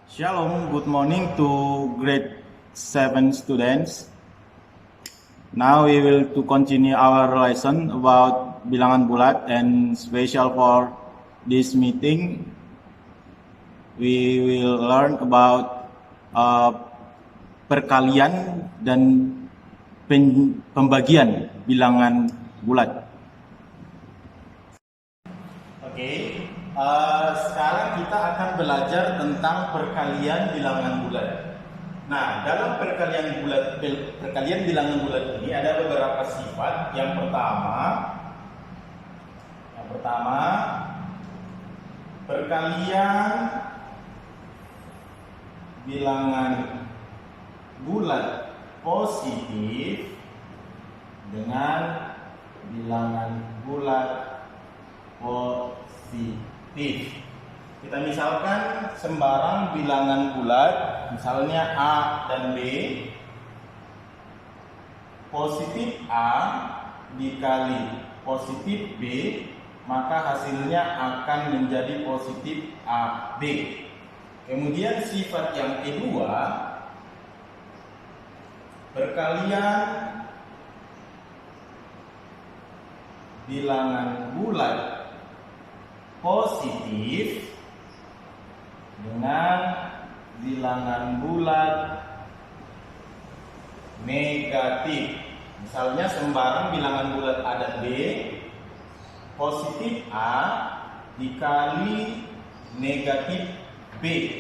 Shalom, good morning to grade 7 students. Now we will to continue our lesson about bilangan bulat, and special for this meeting we will learn about perkalian dan pembagian bilangan bulat. Oke. Sekarang kita akan belajar tentang perkalian bilangan bulat. Nah, dalam perkalian bilangan bulat ini ada beberapa sifat. Yang pertama, perkalian bilangan bulat positif dengan bilangan bulat positif. Kita misalkan sembarang bilangan bulat, misalnya A dan B. Positif A dikali positif B, maka hasilnya akan menjadi positif AB. Kemudian sifat yang kedua, perkalian bilangan bulat positif dengan bilangan bulat negatif. Misalnya sembarang bilangan bulat A dan B, positif A dikali negatif B,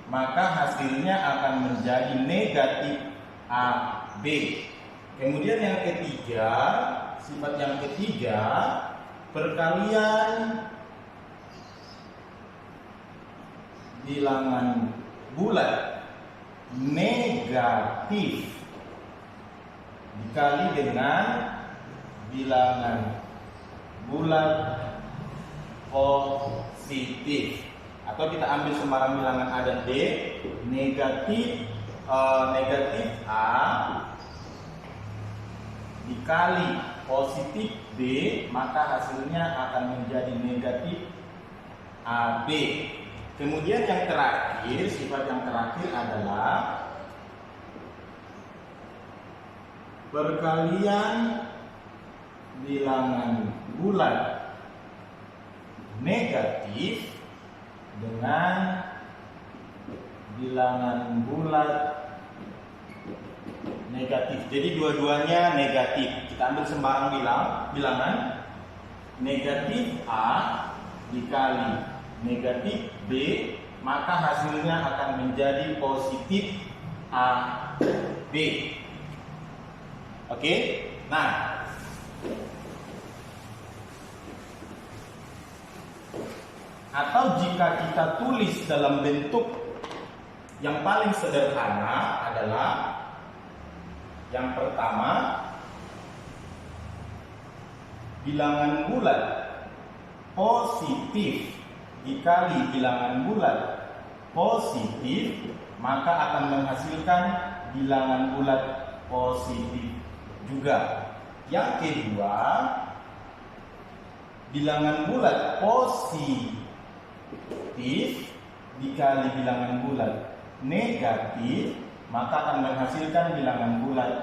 maka hasilnya akan menjadi negatif AB. Kemudian yang ketiga, sifat yang ketiga, perkalian bilangan bulat negatif dikali dengan bilangan bulat positif, atau kita ambil sembarang bilangan A dan B, negatif A dikali positif B, maka hasilnya akan menjadi negatif AB. Kemudian yang terakhir, sifat yang terakhir adalah perkalian bilangan bulat negatif dengan bilangan bulat negatif. Jadi dua-duanya negatif. Kita ambil sembarang bilangan, negatif A dikali negatif B, maka hasilnya akan menjadi positif AB. Oke? Nah, atau jika kita tulis dalam bentuk yang paling sederhana adalah yang pertama, bilangan bulat positif dikali bilangan bulat positif, maka akan menghasilkan bilangan bulat positif juga. Yang kedua, bilangan bulat positif dikali bilangan bulat negatif, maka akan menghasilkan bilangan bulat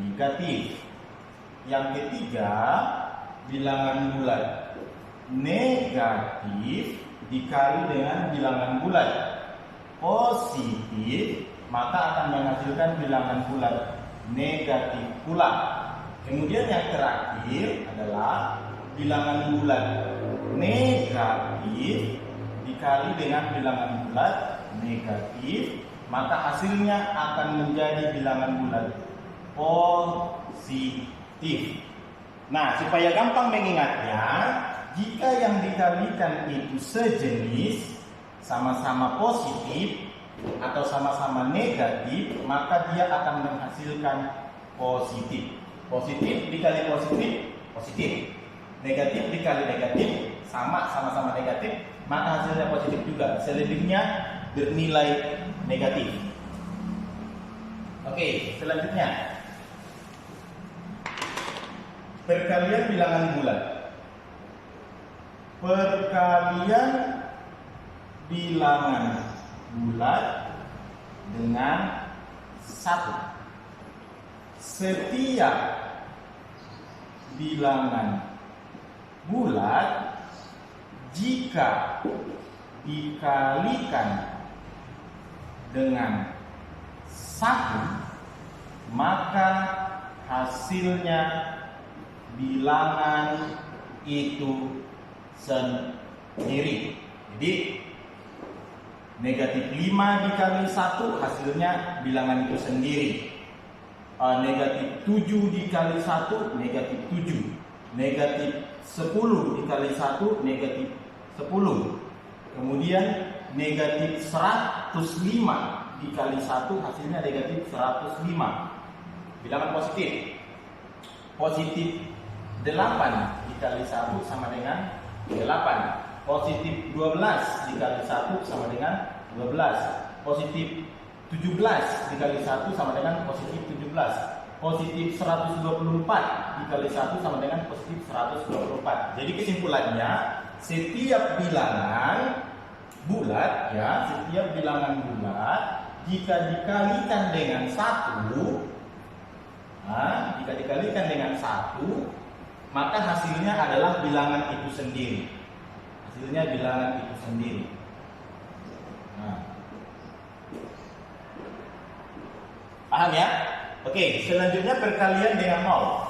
negatif. Yang ketiga, bilangan bulat negatif dikali dengan bilangan bulat positif, maka akan menghasilkan bilangan bulat negatif pula. Kemudian yang terakhir adalah bilangan bulat negatif dikali dengan bilangan bulat negatif, maka hasilnya akan menjadi bilangan bulat positif. Nah, supaya gampang mengingatnya, jika yang dikalikan itu sejenis, sama-sama positif atau sama-sama negatif, maka dia akan menghasilkan positif. Positif dikali positif, positif. Negatif dikali negatif, sama-sama negatif, maka hasilnya positif juga. Selebihnya bernilai negatif. Oke, selanjutnya, perkalian bilangan bulat. Perkalian bilangan bulat dengan 1. Setiap bilangan bulat jika dikalikan dengan 1, maka hasilnya bilangan itu sendiri. Jadi negatif 5 dikali 1 hasilnya bilangan itu sendiri. Negatif 7 dikali 1 negatif 7. Negatif 10 dikali 1 negatif 10. Kemudian negatif 105 dikali 1 hasilnya negatif 105. Bilangan positif. Positif 8 dikali 1 sama dengan 8. Positif 12 dikali 1 sama dengan 12. Positif 17 dikali 1 sama dengan positif 17. Positif 124 dikali 1 sama dengan positif 124. Jadi kesimpulannya, setiap bilangan bulat ya, setiap bilangan bulat jika dikalikan dengan 1, jika dikalikan dengan 1, maka hasilnya adalah bilangan itu sendiri. Hasilnya bilangan itu sendiri. Paham ya? Oke, selanjutnya perkalian dengan 0.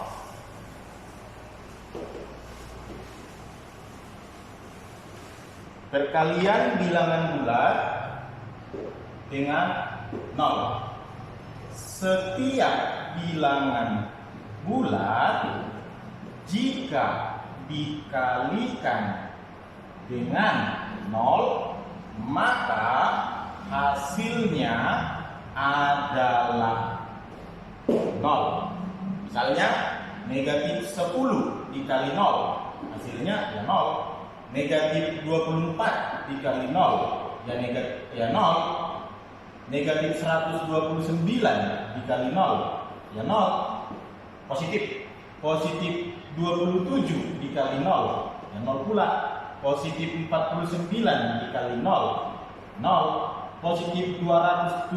Perkalian bilangan bulat dengan 0. Setiap bilangan bulat jika dikalikan dengan 0, maka hasilnya adalah 0. Misalnya negatif 10 dikali 0 hasilnya ya 0. Negatif 24 dikali 0 ya negatif ya 0. Negatif 129 dikali 0 ya 0. Positif 27 dikali 0 ya 0 pula. Positif 49 dikali 0 0. Positif 271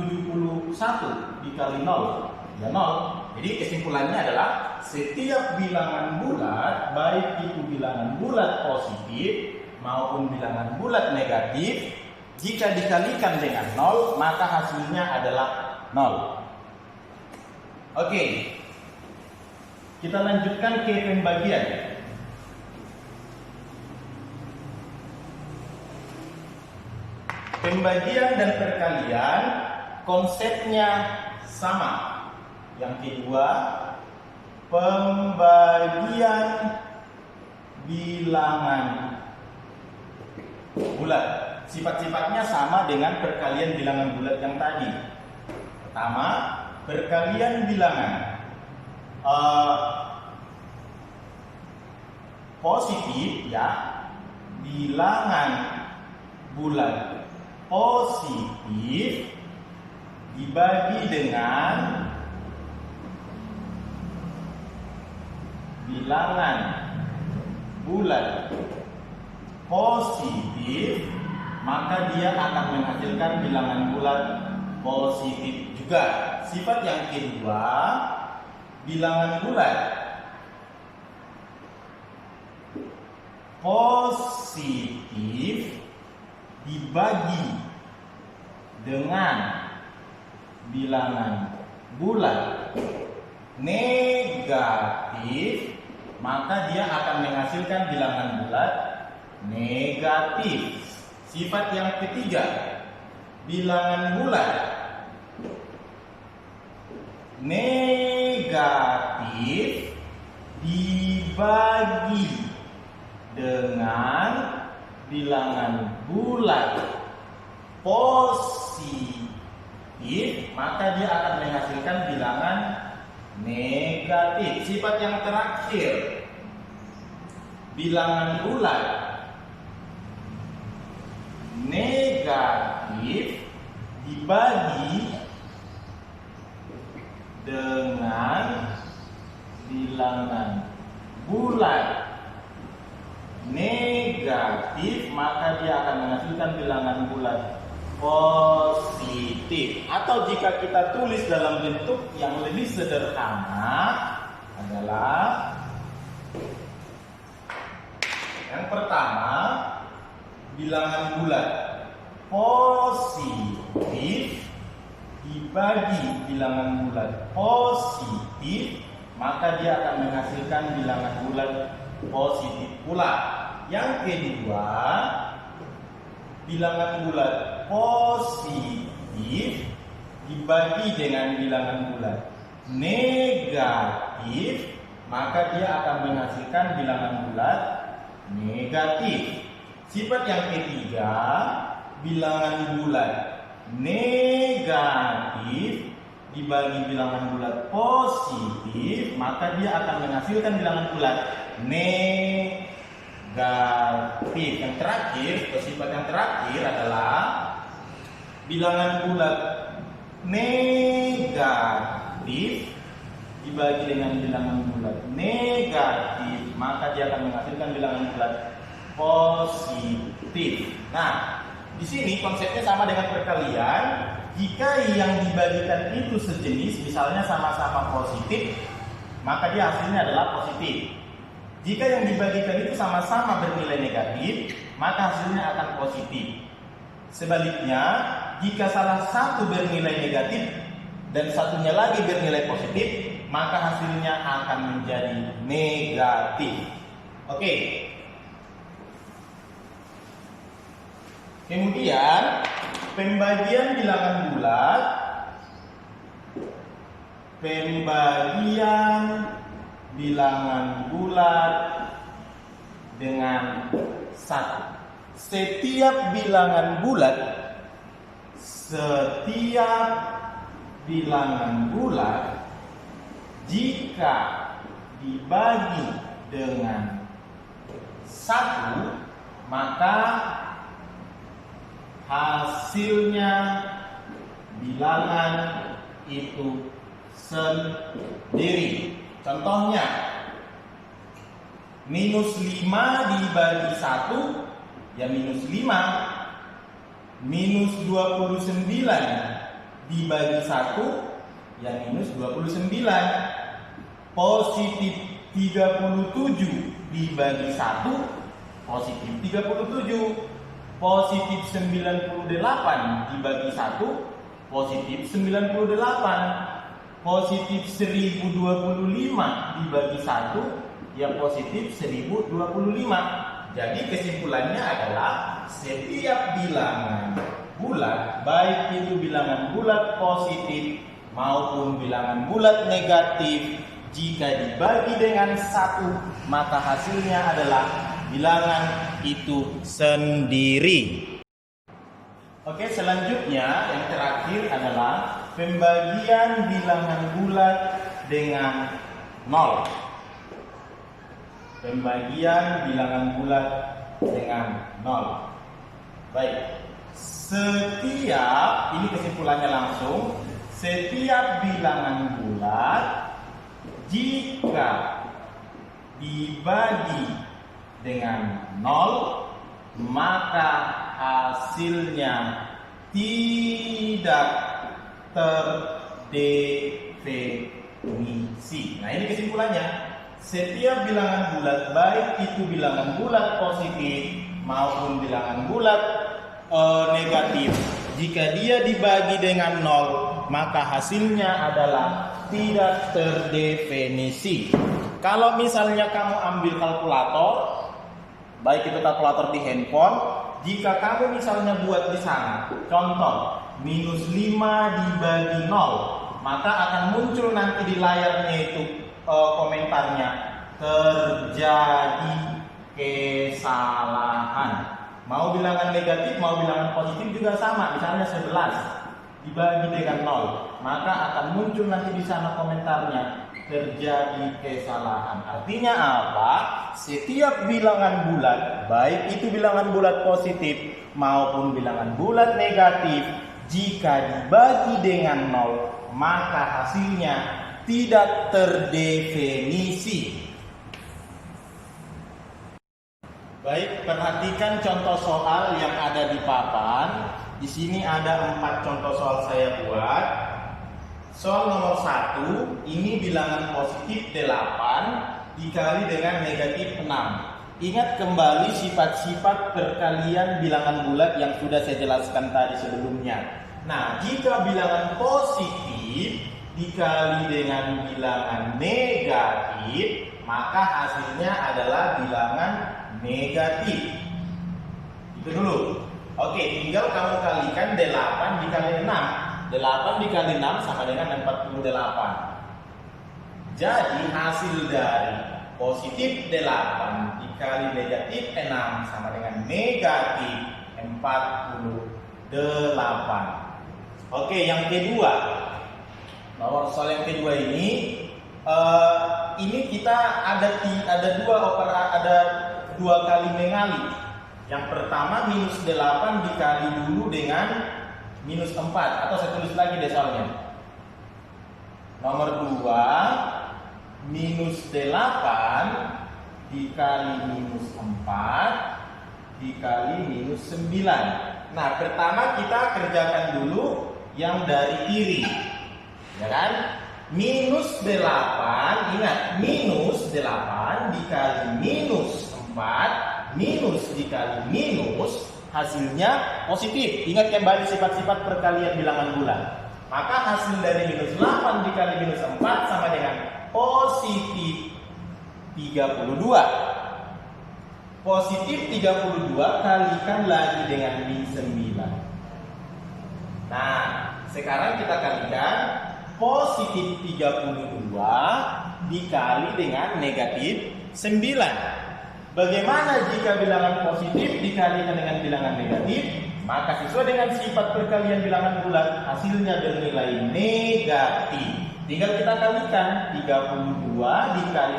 dikali 0 ya 0. Jadi kesimpulannya adalah setiap bilangan bulat, baik itu bilangan bulat positif maupun bilangan bulat negatif, jika dikalikan dengan 0 maka hasilnya adalah 0. Oke, kita lanjutkan ke pembagian. Pembagian dan perkalian konsepnya sama. Yang kedua, pembagian bilangan bulat. Sifat-sifatnya sama dengan perkalian bilangan bulat yang tadi. Pertama, perkalian bilangan positif ya, bilangan bulat positif dibagi dengan bilangan bulat positif, maka dia akan menghasilkan bilangan bulat positif juga. Sifat yang kedua, bilangan bulat positif dibagi dengan bilangan bulat negatif, maka dia akan menghasilkan bilangan bulat negatif. Sifat yang ketiga, bilangan bulat negatif dibagi dengan bilangan bulat positif, maka dia akan menghasilkan bilangan negatif. Sifat yang terakhir, bilangan bulat negatif dibagi dengan bilangan bulat negatif, maka dia akan menghasilkan bilangan bulat positif. Atau jika kita tulis dalam bentuk yang lebih sederhana adalah yang pertama, bilangan bulat positif dibagi bilangan bulat positif, maka dia akan menghasilkan bilangan bulat positif pula. Yang kedua, bilangan bulat positif dibagi dengan bilangan bulat negatif, maka dia akan menghasilkan bilangan bulat negatif. Sifat yang ketiga, bilangan bulat negatif dibagi bilangan bulat positif, maka dia akan menghasilkan bilangan bulat negatif. Yang terakhir, atau sifat yang terakhir adalah bilangan bulat negatif dibagi dengan bilangan bulat negatif, maka dia akan menghasilkan bilangan bulat positif. Nah, di sini konsepnya sama dengan perkalian. Jika yang dibagikan itu sejenis, misalnya sama-sama positif, maka dia hasilnya adalah positif. Jika yang dibagikan itu sama-sama bernilai negatif, maka hasilnya akan positif. Sebaliknya, jika salah satu bernilai negatif dan satunya lagi bernilai positif, maka hasilnya akan menjadi negatif. Oke. Kemudian, pembagian bilangan bulat. Pembagian bilangan bulat dengan 1. Setiap bilangan bulat jika dibagi dengan 1, maka hasilnya bilangan itu sendiri. Contohnya, minus 5 dibagi 1, ya minus 5. Minus 29 dibagi 1, ya minus 29. Positif 37 dibagi 1, positif 37. Positif 98 dibagi 1, positif 98. Positif 1025 dibagi 1, ya positif 1025. Jadi kesimpulannya adalah setiap bilangan bulat, baik itu bilangan bulat positif maupun bilangan bulat negatif, jika dibagi dengan 1, maka hasilnya adalah bilangan itu sendiri. Oke, selanjutnya yang terakhir adalah pembagian bilangan bulat dengan 0. Pembagian bilangan bulat dengan 0. Baik. Ini kesimpulannya langsung, setiap bilangan bulat jika dibagi dengan 0, maka hasilnya tidak terdefinisi. Nah, ini kesimpulannya. Setiap bilangan bulat, baik itu bilangan bulat positif maupun bilangan bulat negatif, jika dia dibagi dengan 0, maka hasilnya adalah tidak terdefinisi. Kalau misalnya kamu ambil kalkulator, baik itu kalkulator di handphone, jika kamu misalnya buat di sana, contoh minus 5 dibagi 0, maka akan muncul nanti di layarnya itu komentarnya, terjadi kesalahan. Mau bilangan negatif, mau bilangan positif juga sama. Misalnya 11 dibagi dengan 0, maka akan muncul nanti di sana komentarnya, terjadi kesalahan. Artinya apa? Setiap bilangan bulat, baik itu bilangan bulat positif maupun bilangan bulat negatif, jika dibagi dengan 0, maka hasilnya tidak terdefinisi. Baik, perhatikan contoh soal yang ada di papan. di sini ada 4 contoh soal saya buat. Soal nomor 1, ini bilangan positif 8 dikali dengan negatif 6. Ingat kembali sifat-sifat perkalian bilangan bulat yang sudah saya jelaskan tadi sebelumnya. Nah, jika bilangan positif dikali dengan bilangan negatif, maka hasilnya adalah bilangan negatif. Itu dulu. Oke, tinggal kamu kalikan 8 dikali 6. 8 dikali 6 sama dengan 48. Jadi hasil dari positif 8 dikali negatif 6 sama dengan negatif 48. Oke, yang kedua. Nomor soal yang kedua ini kita ada dua kali mengali. Yang pertama minus 8 dikali dulu dengan minus 4, atau saya tulis lagi deh soalnya. Nomor 2 minus 8 dikali minus 4 dikali minus 9. Nah, pertama kita kerjakan dulu yang dari kiri, ya kan? Minus 8, ingat minus 8 dikali minus 4 minus dikali minus, hasilnya positif. Ingat kembali sifat-sifat perkalian bilangan bulat. Maka hasil dari minus 8 dikali minus 4 sama dengan positif 32. Positif 32 kalikan lagi dengan min 9. Nah, sekarang kita kalikan positif 32 dikali dengan negatif 9. Bagaimana jika bilangan positif dikalikan dengan bilangan negatif? Maka sesuai dengan sifat perkalian bilangan bulat, hasilnya bernilai negatif. Tinggal kita kalikan 32 dikali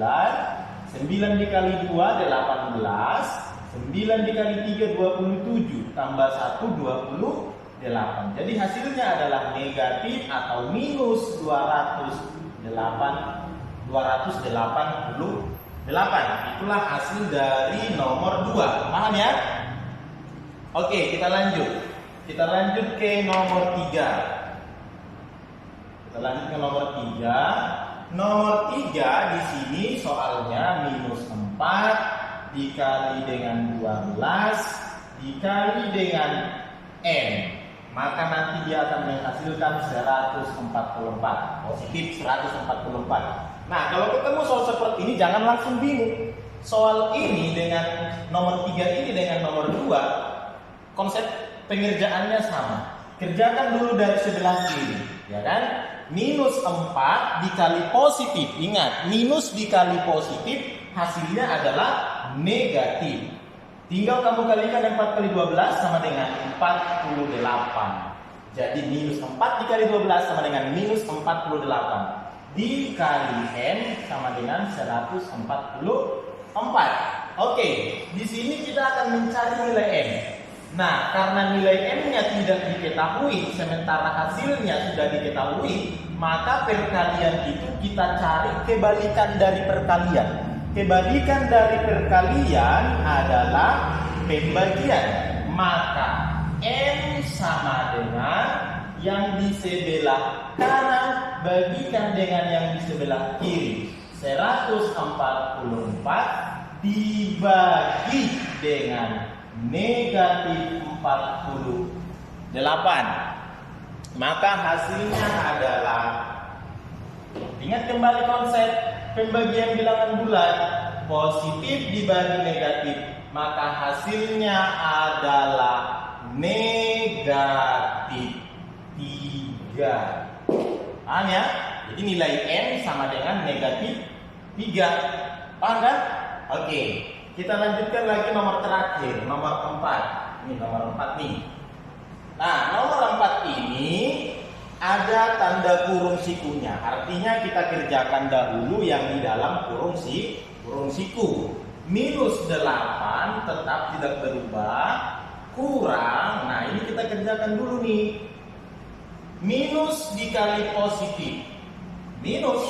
9, 9 dikali 2 18, 9 dikali 3 27, tambah 1 28. Jadi hasilnya adalah negatif atau minus 280. Itulah hasil dari nomor 2. Paham ya? Oke, kita lanjut. Kita lanjut ke nomor 3. Nomor 3 di sini soalnya minus 4 dikali dengan 12 dikali dengan n. Maka nanti dia akan menghasilkan 144. Positif 144. Nah, kalau ketemu soal seperti ini jangan langsung bingung. Soal ini dengan nomor 3 ini dengan nomor 2, konsep pengerjaannya sama. Kerjakan dulu dari sebelah kiri, ya kan? Minus 4 dikali positif. Ingat, minus dikali positif hasilnya adalah negatif. Tinggal kamu kalikan 4 kali 12 sama dengan 48. Jadi minus 4 dikali 12 sama dengan minus 48. Dikali n sama dengan 144. Oke, di sini kita akan mencari nilai n. Nah, karena nilai n-nya tidak diketahui, sementara hasilnya sudah diketahui, maka perkalian itu kita cari kebalikan dari perkalian. Kebalikan dari perkalian adalah pembagian. Maka n sama dengan yang di sebelah kanan bagikan dengan yang di sebelah kiri. 144 dibagi dengan negatif 48. Maka hasilnya adalah, ingat kembali konsep pembagian bilangan bulat, positif dibagi negatif, maka hasilnya adalah negatif 3. Paham ya? Jadi nilai n sama dengan negatif 3. Paham kan? Oke, kita lanjutkan lagi nomor terakhir, nomor 4. Ini nomor 4 nih. Nah, nomor 4 ini ada tanda kurung sikunya. Artinya kita kerjakan dahulu yang di dalam kurung siku. Minus 8 tetap tidak berubah, kurang. Nah, ini kita kerjakan dulu nih. Minus dikali positif. Minus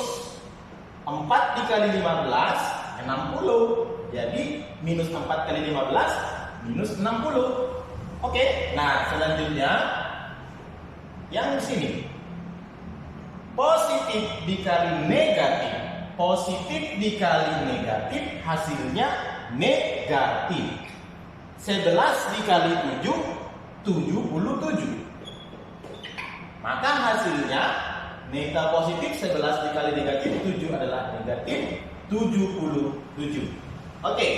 4 dikali 15, 60. Jadi minus 4 kali 15 minus 60. Oke, nah selanjutnya yang sini. Positif dikali negatif. Positif dikali negatif hasilnya negatif. 11 dikali 7, 77. Maka hasilnya positif 11 dikali negatif 7 adalah negatif 77. Oke,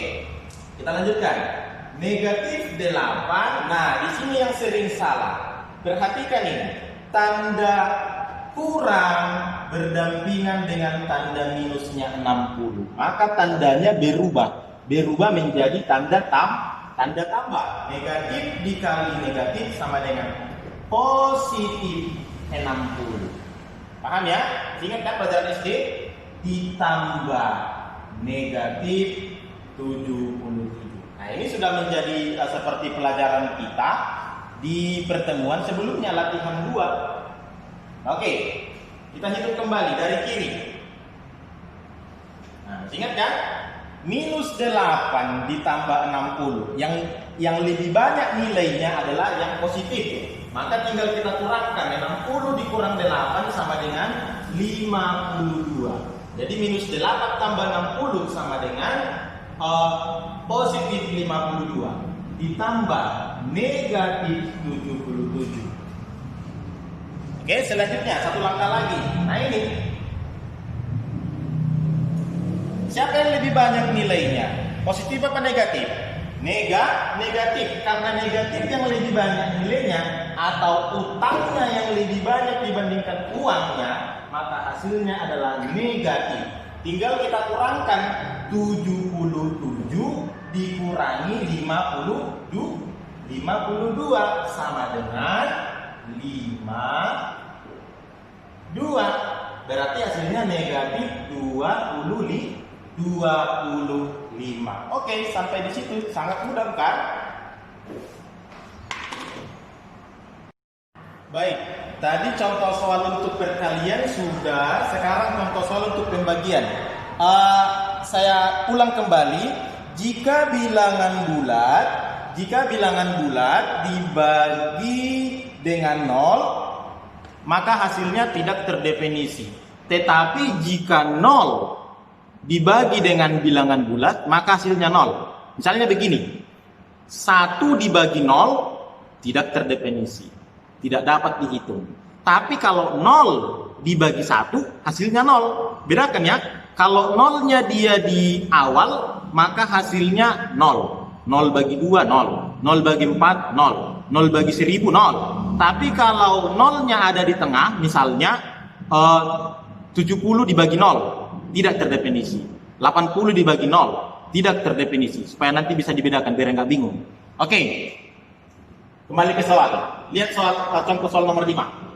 kita lanjutkan. Negatif 8. Nah, di sini yang sering salah. Perhatikan ini. Tanda kurang berdampingan dengan tanda minusnya 60. Maka tandanya berubah menjadi tanda tambah. Negatif dikali negatif sama dengan positif 60. Paham ya? Ingat kan pelajaran SD? Ditambah negatif 77. Nah, ini sudah menjadi seperti pelajaran kita di pertemuan sebelumnya, latihan 2. Oke, kita hitung kembali dari kiri. Nah, ingat kan? Minus 8 ditambah 60. Yang lebih banyak nilainya adalah yang positif. Maka tinggal kita kurangkan. 60 dikurang 8 sama dengan 52. Jadi minus 8 tambah 60 sama dengan positif 52. Ditambah negatif 77. Oke, selanjutnya satu langkah lagi. Nah ini, siapa yang lebih banyak nilainya? Positif apa negatif? Negatif. Karena negatif yang lebih banyak nilainya atau utangnya yang lebih banyak dibandingkan uangnya, maka hasilnya adalah negatif. Tinggal kita kurangkan 77 dikurangi 52 sama dengan 52. Berarti hasilnya negatif 25. Oke, sampai di situ sangat mudah kan? Baik, tadi contoh soal untuk perkalian sudah, sekarang contoh soal untuk pembagian. Saya ulang kembali, jika bilangan bulat dibagi dengan 0, maka hasilnya tidak terdefinisi. Tetapi jika 0 dibagi dengan bilangan bulat, maka hasilnya 0. Misalnya begini, 1 dibagi 0 tidak terdefinisi, tidak dapat dihitung. Tapi kalau 0 dibagi 1, hasilnya 0. Bedakan ya, kalau 0-nya dia di awal, maka hasilnya 0. 0 bagi 2, 0. 0 bagi 4, 0. 0 bagi 1000, 0. Tapi kalau 0-nya ada di tengah, misalnya 70 dibagi 0, tidak terdefinisi. 80 dibagi 0, tidak terdefinisi. Supaya nanti bisa dibedakan, biar nggak bingung. Oke, kembali ke soal. Lihat contoh soal nomor 5.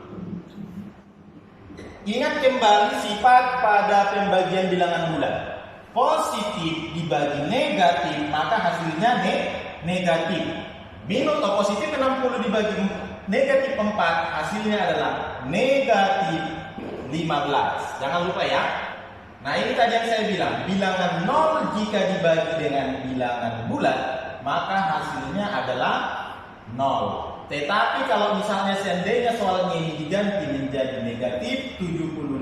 Ingat kembali sifat pada pembagian bilangan bulat. Positif dibagi negatif, maka hasilnya negatif. Minus atau positif 60 dibagi negatif 4, hasilnya adalah negatif 15. Jangan lupa ya. Nah, ini tadi yang saya bilang, bilangan 0 jika dibagi dengan bilangan bulat, maka hasilnya adalah 0. Tetapi kalau misalnya seandainya soalnya ini diganti menjadi negatif 75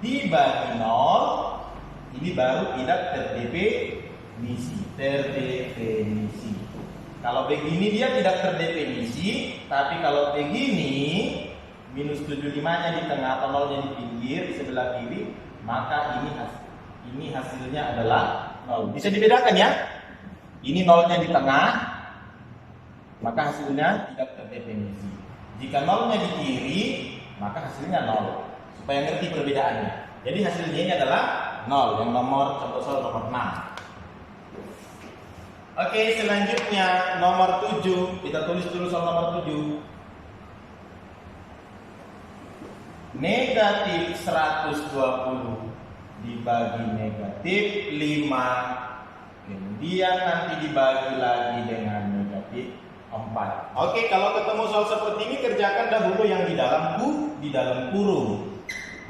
dibagi 0, ini baru tidak terdefinisi. Kalau begini dia tidak terdefinisi, tapi kalau begini minus 75-nya di tengah atau 0-nya di pinggir di sebelah kiri, maka ini hasilnya adalah 0. Bisa dibedakan ya? Ini 0-nya di tengah, maka hasilnya tidak terdefinisi. Jika 0-nya di kiri, maka hasilnya 0. Supaya ngerti perbedaannya. Jadi hasilnya ini adalah 0. Yang contoh soal nomor 6. Oke, selanjutnya nomor 7. Kita tulis dulu soal nomor 7. Negatif 120 dibagi negatif 5. Kemudian nanti dibagi lagi dengan negatif 4. Oke, kalau ketemu soal seperti ini, kerjakan dahulu yang di dalam kurung.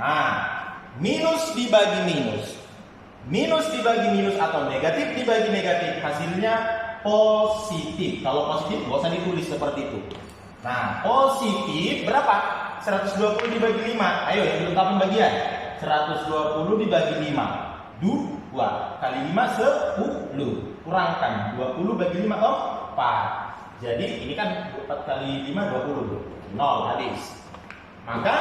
Nah, minus dibagi minus. Minus dibagi minus atau negatif dibagi negatif, hasilnya positif. Kalau positif nggak usah ditulis seperti itu. Nah, positif berapa? 120 dibagi 5. Ayo, yang belum tahu pembagian. 120 dibagi 5. 2 kali 5 10. Kurangkan 20 bagi 5 4. Jadi ini kan 4 kali 5 20. 0 habis. Maka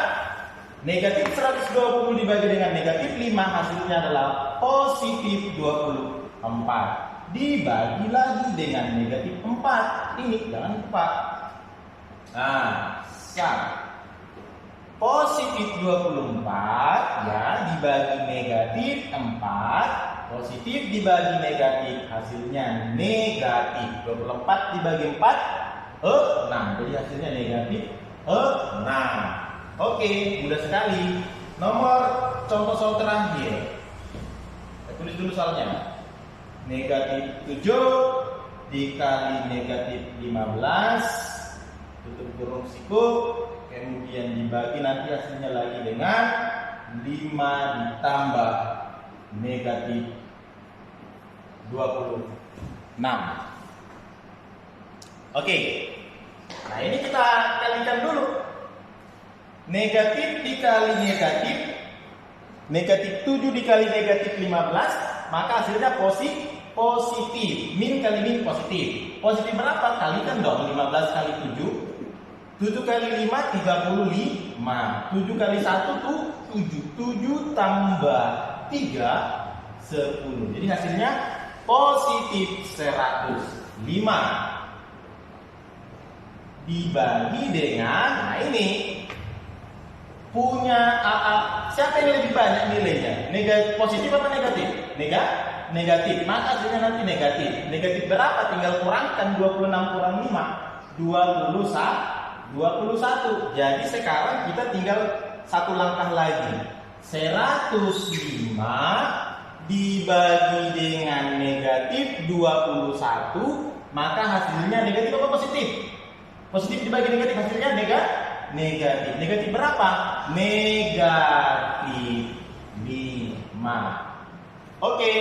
negatif 120 dibagi dengan negatif 5 hasilnya adalah positif 24. Dibagi lagi dengan negatif 4. Ini jangan lupa. Nah, positif 24 ya dibagi negatif 4. Positif dibagi negatif hasilnya negatif. 24 dibagi 4 6. Jadi hasilnya negatif 6. Oke, mudah sekali. Nomor contoh soal terakhir. Kita tulis dulu soalnya. Negatif 7 dikali negatif 15 tutup kurung siku, kemudian dibagi nanti hasilnya lagi dengan 5 ditambah negatif 26. Oke. Nah, ini kita kalikan dulu. Negatif dikali negatif, negatif 7 dikali negatif 15, maka hasilnya positif. Min kali min positif. Positif berapa? Kalikan dong 15 kali 7. 7 kali 5 35. 7 kali 1 tuh 7. 7 tambah 3 10. Jadi hasilnya positif 105. Dibagi dengan, nah ini punya siapa yang lebih banyak nilainya? Positif apa negatif? Negatif. Maka hasilnya nanti negatif. Negatif berapa? Tinggal kurangkan 26 kurang 5. 21. Jadi sekarang kita tinggal satu langkah lagi. 105 dibagi dengan negatif 21, maka hasilnya negatif apa positif? Positif dibagi negatif hasilnya negatif. Negatif berapa? Negatif 5. Oke.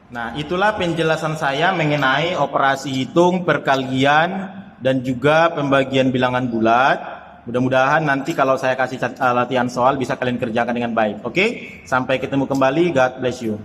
Nah, itulah penjelasan saya mengenai operasi hitung, perkalian, dan juga pembagian bilangan bulat. Mudah-mudahan nanti kalau saya kasih latihan soal bisa kalian kerjakan dengan baik. Oke? Sampai ketemu kembali. God bless you.